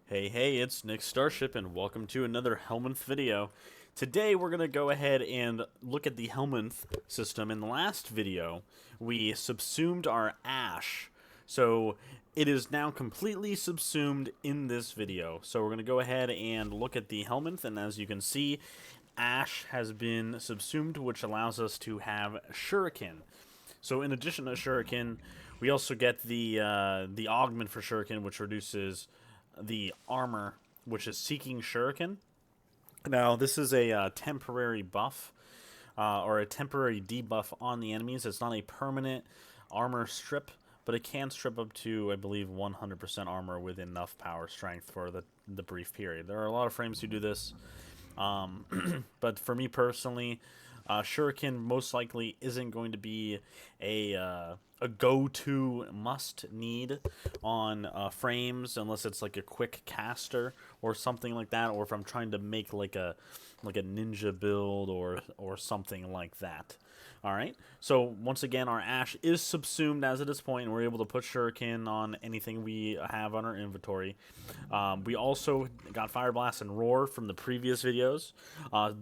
Hey, it's Nick Starship, and welcome to another Helminth video. Today, we're going to go ahead and look at the Helminth system. In the last video, we subsumed our Ash, so it is now completely subsumed in this video. So we're going to go ahead and look at the Helminth, and as you can see, Ash has been subsumed, which allows us to have Shuriken. So in addition to Shuriken, we also get the augment for Shuriken, which reduces the armor, which is Seeking Shuriken. Now, this is a temporary buff, or a temporary debuff on the enemies. It's not a permanent armor strip, but it can strip up to, I believe, 100% armor with enough power strength for the brief period. There are a lot of frames who do this, but for me personally, Shuriken most likely isn't going to be a go-to must-need on frames unless it's like a quick caster or something like that, or if I'm trying to make like a ninja build or something like that. All right. So once again, our Ash is subsumed as of this point, and we're able to put Shuriken on anything we have on our inventory. We also got Fire Blast and Roar from the previous videos.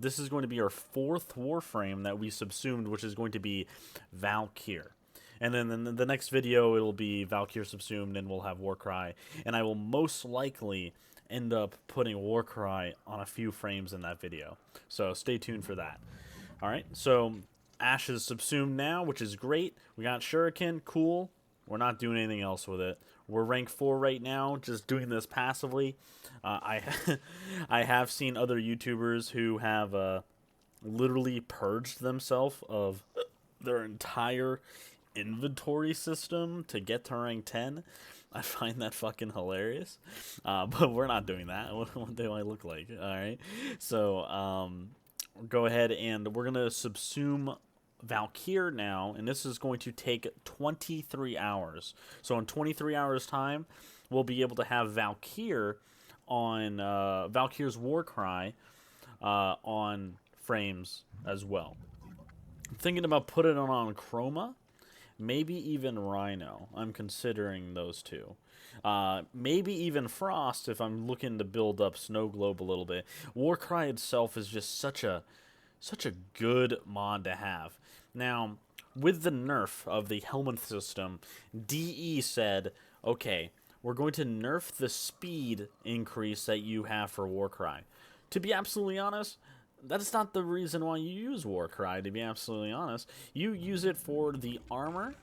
This is going to be our fourth Warframe that we subsumed, which is going to be Valkyr. And then in the next video, it'll be Valkyr subsumed, and we'll have Warcry. And I will most likely end up putting Warcry on a few frames in that video. So stay tuned for that. All right, so Ash is subsumed now, which is great. We got Shuriken, cool. We're not doing anything else with it. We're rank 4 right now, just doing this passively. I I have seen other YouTubers who have literally purged themselves of their entire inventory system to get to rank 10. I find that fucking hilarious. But we're not doing that. What do I look like? All right. So go ahead and we're going to subsume Valkyr now, and this is going to take 23 hours. So in 23 hours time, we'll be able to have Valkyr on Valkyr's Warcry on frames as well. I'm thinking about putting it on Chroma, maybe even Rhino. I'm considering those two. Maybe even Frost if I'm looking to build up Snow Globe a little bit. Warcry itself is just such a good mod to have. Now, with the nerf of the Helminth system, DE said, okay, we're going to nerf the speed increase that you have for Warcry. To be absolutely honest, that's not the reason why you use Warcry, to be absolutely honest. You use it for the armor,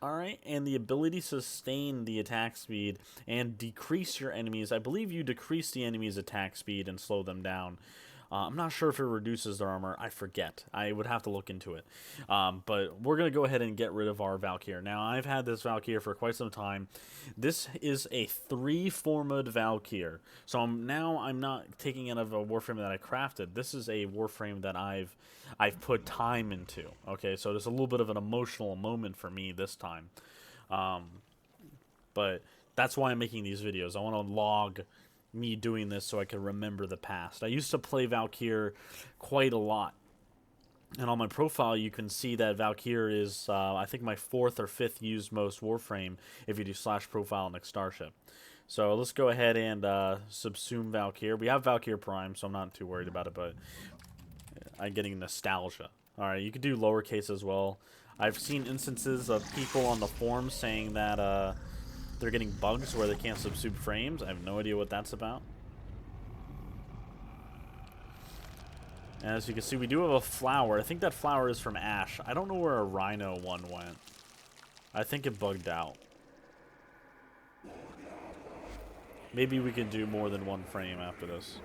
alright, and the ability to sustain the attack speed and decrease your enemies. I believe you decrease the enemy's attack speed and slow them down. I'm not sure if it reduces their armor. I forget. I would have to look into it. But we're going to go ahead and get rid of our Valkyr. Now, I've had this Valkyr for quite some time. This is a 3-formed Valkyr. So I'm not taking it of a Warframe that I crafted. This is a Warframe that I've put time into. Okay, so there's a little bit of an emotional moment for me this time. But that's why I'm making these videos. I want to log me doing this so I can remember the past. I used to play Valkyr quite a lot. And on my profile, you can see that Valkyr is, I think, my 4th or 5th used most Warframe if you do /profile Nick Starship. So let's go ahead and subsume Valkyr. We have Valkyr Prime, so I'm not too worried about it, but I'm getting nostalgia. Alright, you could do lowercase as well. I've seen instances of people on the forums saying that they're getting bugs where they can't subsume frames. I have no idea what that's about. And as you can see, we do have a flower. I think that flower is from Ash. I don't know where a Rhino one went. I think it bugged out. Maybe we can do more than one frame after this.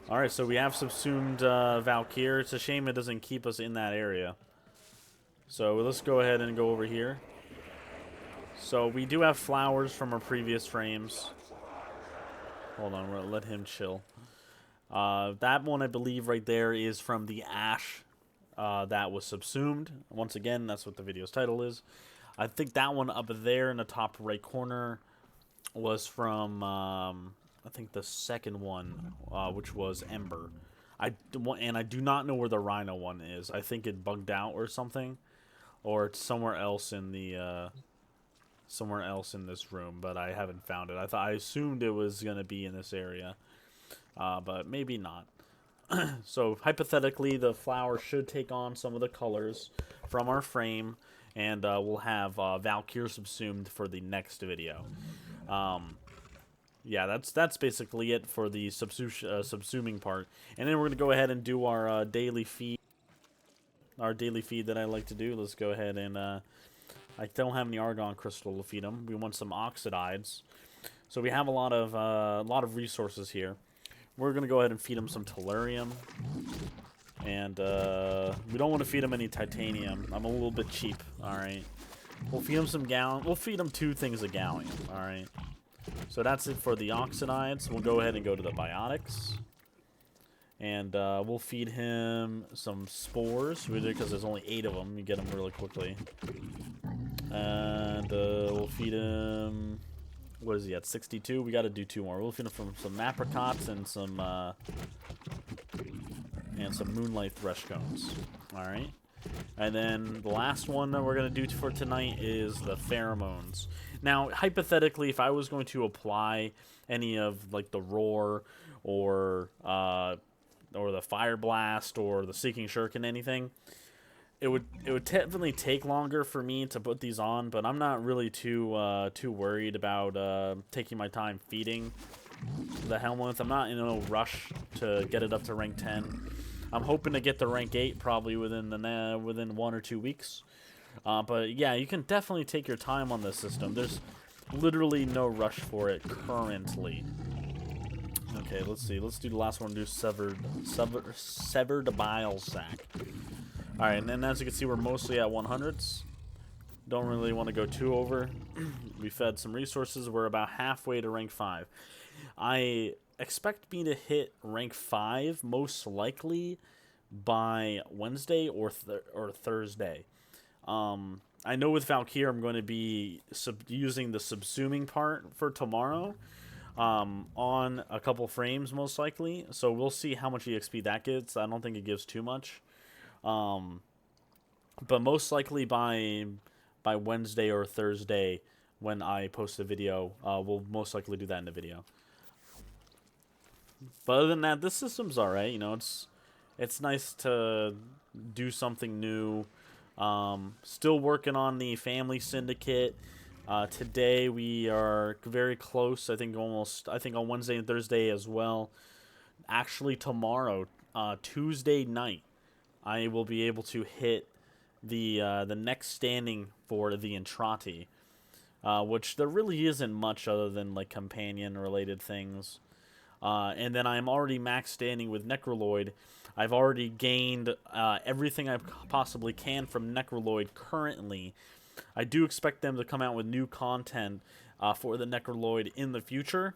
Alright, so we have subsumed Valkyr. It's a shame it doesn't keep us in that area. So let's go ahead and go over here. So we do have flowers from our previous frames. Hold on, we're gonna let him chill. That one, I believe, right there is from the Ash that was subsumed. Once again, that's what the video's title is. I think that one up there in the top right corner was from, I think the second one, which was Ember. And I do not know where the Rhino one is. I think it bugged out or something. Or it's somewhere else in the somewhere else in this room, but I haven't found it. I assumed it was gonna be in this area, but maybe not. So hypothetically, the flower should take on some of the colors from our frame, and we'll have Valkyr subsumed for the next video. Yeah, that's basically it for the subsuming part, and then we're gonna go ahead and do our daily feed. Our daily feed that I like to do. Let's go ahead and I don't have any argon crystal to feed them. We want some oxidides, so we have a lot of resources here. We're gonna go ahead and feed them some tellurium, and we don't want to feed them any titanium. I'm a little bit cheap. All right, we'll feed them some gallium. We'll feed them 2 things of gallium. All right, so that's it for the oxidides. We'll go ahead and go to the biotics. And we'll feed him some spores, because there's only 8 of them. You get them really quickly. And we'll feed him... What is he at? 62? We got to do 2 more. We'll feed him from some apricots and some moonlight thresh cones. Alright. And then the last one that we're going to do for tonight is the pheromones. Now, hypothetically, if I was going to apply any of, like, the roar or the fire blast or the seeking shuriken, anything, it would definitely take longer for me to put these on, but I'm not really too worried about taking my time feeding the Helminth. I'm not in no rush to get it up to rank 10. I'm hoping to get to rank 8 probably within 1 or 2 weeks. But yeah, you can definitely take your time on this system. There's literally no rush for it currently. Okay, let's see. Let's do the last one. Do severed bile sac. All right, and then as you can see, we're mostly at 100s. Don't really want to go too over. We fed some resources. We're about halfway to rank 5. I expect me to hit rank 5 most likely by Wednesday or Thursday. I know with Valkyr, I'm going to be using the subsuming part for tomorrow. On a couple frames most likely, so we'll see how much EXP that gets. I don't think it gives too much, but most likely by Wednesday or Thursday when I post the video, we'll most likely do that in the video. But other than that, this system's alright. You know, it's nice to do something new. Still working on the family syndicate. Today we are very close. I think on Wednesday and Thursday as well. Actually, tomorrow, Tuesday night, I will be able to hit the next standing for the Entrati, which there really isn't much other than like companion related things. And then I'm already max standing with Necroloid. I've already gained everything I possibly can from Necroloid currently. I do expect them to come out with new content for the Necroloid in the future.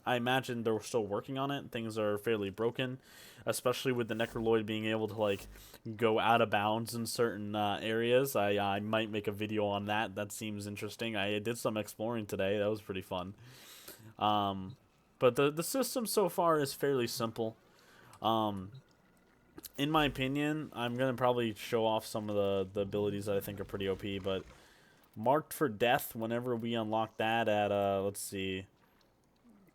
I imagine they're still working on it. Things are fairly broken, especially with the Necroloid being able to like go out of bounds in certain areas. I might make a video on that. That seems interesting. I did some exploring today. That was pretty fun. But the system so far is fairly simple. In my opinion, I'm going to probably show off some of the abilities that I think are pretty OP, but Marked for Death, whenever we unlock that at, let's see,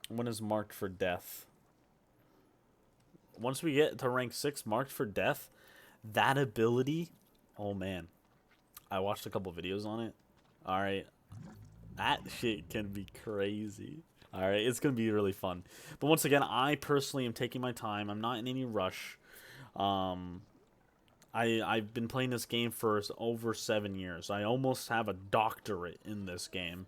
when is Marked for Death? Once we get to rank 6, Marked for Death, that ability, oh man, I watched a couple videos on it. Alright, that shit can be crazy. Alright, it's going to be really fun. But once again, I personally am taking my time. I'm not in any rush. I've been playing this game for over 7 years. I almost have a doctorate in this game.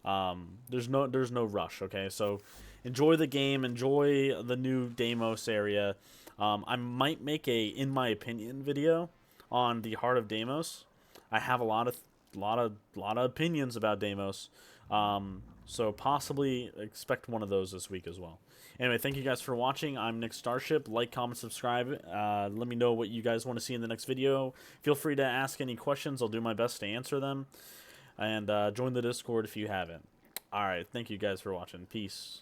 There's no rush, okay? So enjoy the game, enjoy the new Deimos area. I might make a in my opinion video on the Heart of Deimos. I have a lot of opinions about Deimos. So possibly expect one of those this week as well. Anyway, thank you guys for watching. I'm Nick Starship. Like, comment, subscribe. Let me know what you guys want to see in the next video. Feel free to ask any questions. I'll do my best to answer them. And join the Discord if you haven't. Alright, thank you guys for watching. Peace.